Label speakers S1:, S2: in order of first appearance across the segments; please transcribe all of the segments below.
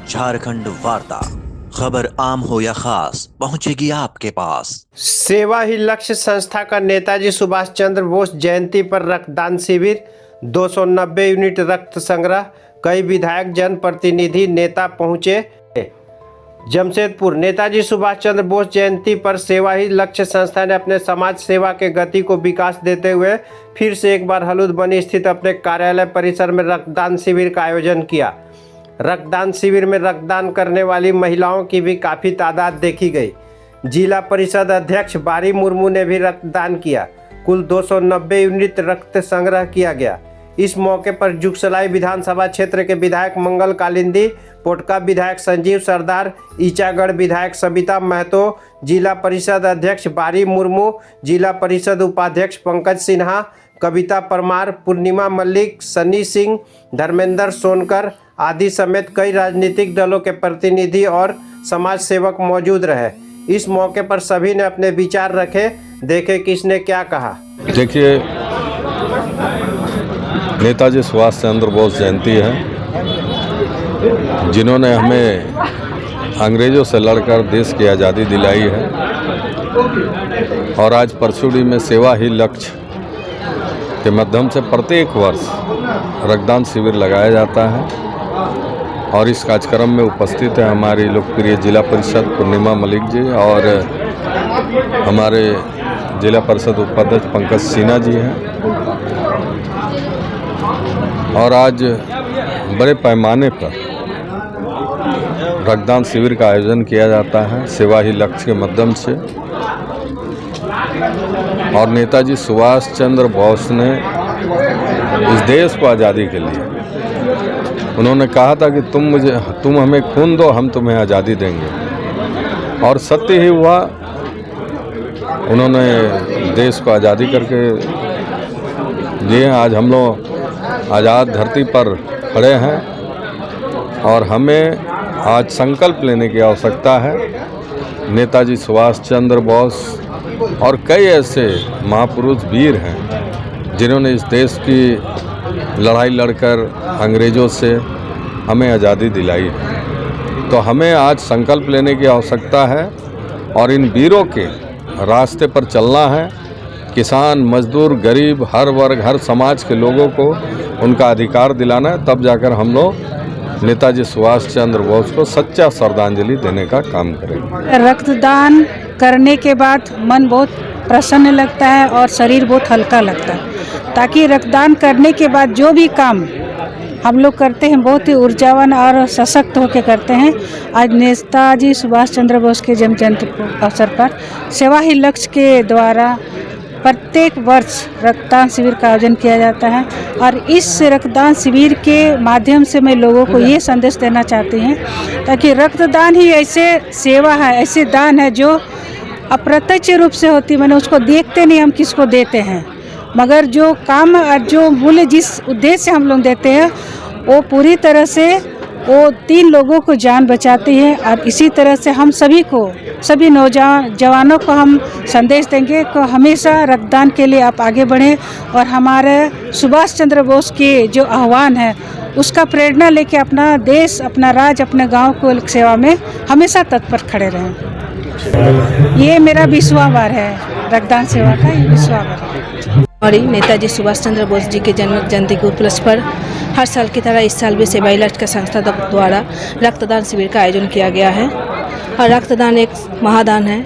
S1: झारखंड वार्ता, खबर आम हो या खास, पहुंचेगी आपके पास।
S2: सेवा ही लक्ष्य संस्था का नेताजी सुभाष चंद्र बोस जयंती पर रक्तदान शिविर, 290 यूनिट रक्त संग्रह। कई विधायक, जनप्रतिनिधि, नेता पहुंचे। जमशेदपुर नेताजी सुभाष चंद्र बोस जयंती पर सेवा ही लक्ष्य संस्था ने अपने समाज सेवा के गति को विकास देते हुए फिर से एक बार हलूदबनी स्थित अपने कार्यालय परिसर में रक्तदान शिविर का आयोजन किया। रक्तदान शिविर में रक्तदान करने वाली महिलाओं की भी काफ़ी तादाद देखी गई। जिला परिषद अध्यक्ष बारी मुर्मू ने भी रक्तदान किया। कुल 290 यूनिट रक्त संग्रह किया गया। इस मौके पर जुगसलाई विधानसभा क्षेत्र के विधायक मंगल कालिंदी, पोटका विधायक संजीव सरदार, ईचागढ़ विधायक सबिता महतो, जिला परिषद अध्यक्ष बारी मुर्मू, जिला परिषद उपाध्यक्ष पंकज सिन्हा, कविता परमार, पूर्णिमा मल्लिक, सन्नी सिंह, धर्मेंद्र सोनकर आदि समेत कई राजनीतिक दलों के प्रतिनिधि और समाज सेवक मौजूद रहे। इस मौके पर सभी ने अपने विचार रखे। देखे किसने क्या कहा।
S3: देखिए, नेताजी सुभाष चंद्र बोस जयंती है, जिन्होंने हमें अंग्रेज़ों से लड़कर देश की आज़ादी दिलाई है। और आज परसुड़ी में सेवा ही लक्ष्य के माध्यम से प्रत्येक वर्ष रक्तदान शिविर लगाया जाता है। और इस कार्यक्रम में उपस्थित है हमारी लोकप्रिय जिला परिषद पूर्णिमा मलिक जी और हमारे जिला परिषद उपाध्यक्ष पंकज सिन्हा जी हैं। और आज बड़े पैमाने पर रक्तदान शिविर का आयोजन किया जाता है सेवा ही लक्ष्य के माध्यम से। और नेताजी सुभाष चंद्र बोस ने इस देश को आज़ादी के लिए उन्होंने कहा था कि तुम हमें खून दो, हम तुम्हें आज़ादी देंगे। और सत्य ही हुआ, उन्होंने देश को आज़ादी करके दिए। आज हम लोग आज़ाद धरती पर खड़े हैं और हमें आज संकल्प लेने की आवश्यकता है। नेताजी सुभाष चंद्र बोस और कई ऐसे महापुरुष वीर हैं जिन्होंने इस देश की लड़ाई लड़कर अंग्रेज़ों से हमें आज़ादी दिलाई है। तो हमें आज संकल्प लेने की आवश्यकता है और इन वीरों के रास्ते पर चलना है। किसान, मजदूर, गरीब, हर वर्ग, हर समाज के लोगों को उनका अधिकार दिलाना है। तब जाकर हम लोग नेताजी सुभाष चंद्र बोस को सच्चा श्रद्धांजलि देने का काम करेंगे।
S4: रक्तदान करने के बाद मन बहुत प्रसन्न लगता है और शरीर बहुत हल्का लगता है, ताकि रक्तदान करने के बाद जो भी काम हम लोग करते हैं बहुत ही ऊर्जावान और सशक्त होकर करते हैं। आज नेताजी सुभाष चंद्र बोस के जन्म जयंती अवसर पर सेवा ही लक्ष्य के द्वारा प्रत्येक वर्ष रक्तदान शिविर का आयोजन किया जाता है। और इस रक्तदान शिविर के माध्यम से मैं लोगों को ये संदेश देना चाहती हूँ, ताकि रक्तदान ही ऐसे सेवा है, ऐसे दान है जो अप्रत्यक्ष रूप से होती, मैंने उसको देखते नहीं हम किसको देते हैं, मगर जो काम और जो मूल्य जिस उद्देश्य से हम लोग देते हैं वो पूरी तरह से वो 3 लोगों को जान बचाती है। और इसी तरह से हम सभी को, सभी नौजवानों को हम संदेश देंगे कि हमेशा रक्तदान के लिए आप आगे बढ़ें और हमारे सुभाष चंद्र बोस के जो आह्वान है उसका प्रेरणा लेके अपना देश, अपना राज्य, अपने गांव को सेवा में हमेशा तत्पर खड़े रहें। ये मेरा विश्वास है, रक्तदान सेवा का ये विश्वास है।
S5: और नेताजी सुभाष चंद्र बोस जी के जन्म जयंती के उपलक्ष्य पर हर साल की तरह इस साल भी सेवा ही लक्ष्य संस्था द्वारा रक्तदान शिविर का आयोजन किया गया है। और रक्तदान एक महादान है।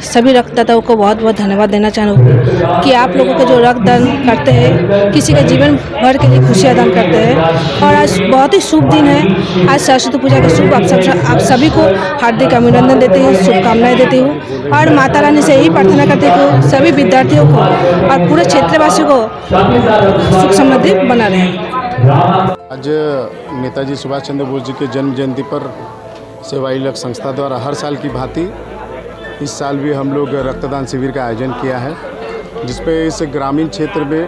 S5: सभी रक्तदाताओं को बहुत बहुत धन्यवाद देना चाहूँगी कि आप लोगों के जो रक्तदान करते हैं, किसी के जीवन भर के लिए खुशियाँ दान करते हैं। और आज बहुत ही शुभ दिन है। आज सरस्वती पूजा का शुभ आप सभी को हार्दिक अभिनंदन देती हूँ, शुभकामनाएं देती हूँ। और माता रानी से यही प्रार्थना करती हूँ कि सभी विद्यार्थियों को और पूरे क्षेत्रवासियों को सुख समृद्धि बना रहे।
S6: आज नेताजी सुभाष चंद्र बोस जी के जन्म जयंती पर सेवा ही लक्ष्य संस्था द्वारा हर साल की भांति इस साल भी हम लोग रक्तदान शिविर का आयोजन किया है, जिसपे इस ग्रामीण क्षेत्र में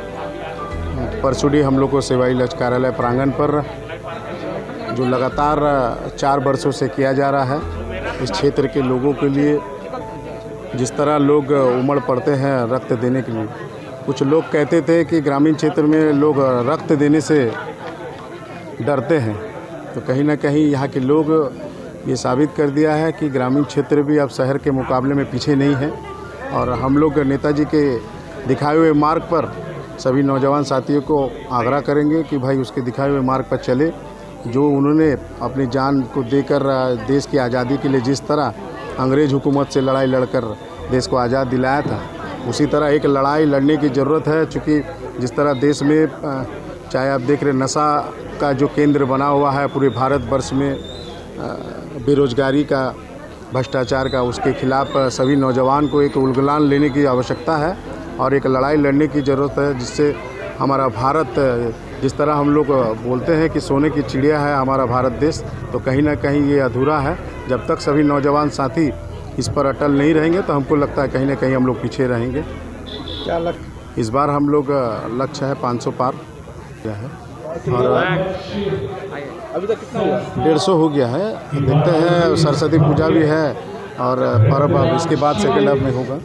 S6: परसुड़ी हम लोग को सेवा ही लक्ष्य कार्यालय प्रांगण पर जो लगातार 4 वर्षों से किया जा रहा है। इस क्षेत्र के लोगों के लिए जिस तरह लोग उमड़ पड़ते हैं रक्त देने के लिए। कुछ लोग कहते थे कि ग्रामीण क्षेत्र में लोग रक्त देने से डरते हैं, तो कहीं ना कहीं यहाँ के लोग ये साबित कर दिया है कि ग्रामीण क्षेत्र भी अब शहर के मुकाबले में पीछे नहीं है। और हम लोग नेताजी के दिखाए हुए मार्ग पर सभी नौजवान साथियों को आग्रह करेंगे कि भाई उसके दिखाए हुए मार्ग पर चले। जो उन्होंने अपनी जान को देकर देश की आज़ादी के लिए जिस तरह अंग्रेज़ हुकूमत से लड़ाई लड़कर देश को आज़ाद दिलाया था, उसी तरह एक लड़ाई लड़ने की ज़रूरत है। चूँकि जिस तरह देश में चाहे आप देख रहे नशा का जो केंद्र बना हुआ है पूरे भारतवर्ष में, बेरोजगारी का, भ्रष्टाचार का, उसके खिलाफ सभी नौजवान को एक उलगुलान लेने की आवश्यकता है और एक लड़ाई लड़ने की ज़रूरत है, जिससे हमारा भारत, जिस तरह हम लोग बोलते हैं कि सोने की चिड़िया है हमारा भारत देश, तो कहीं ना कहीं ये अधूरा है। जब तक सभी नौजवान साथी इस पर अटल नहीं रहेंगे तो हमको लगता है कहीं ना कहीं हम लोग पीछे रहेंगे।
S2: क्या लक्ष्य?
S6: इस बार हम लोग लक्ष्य है 500 पार किया है और
S7: अभी तक कितना हुआ?
S6: 150 हो गया है। देखते हैं, सरस्वती पूजा भी है और पर्व अब इसके बाद सेकेंड हाफ में होगा।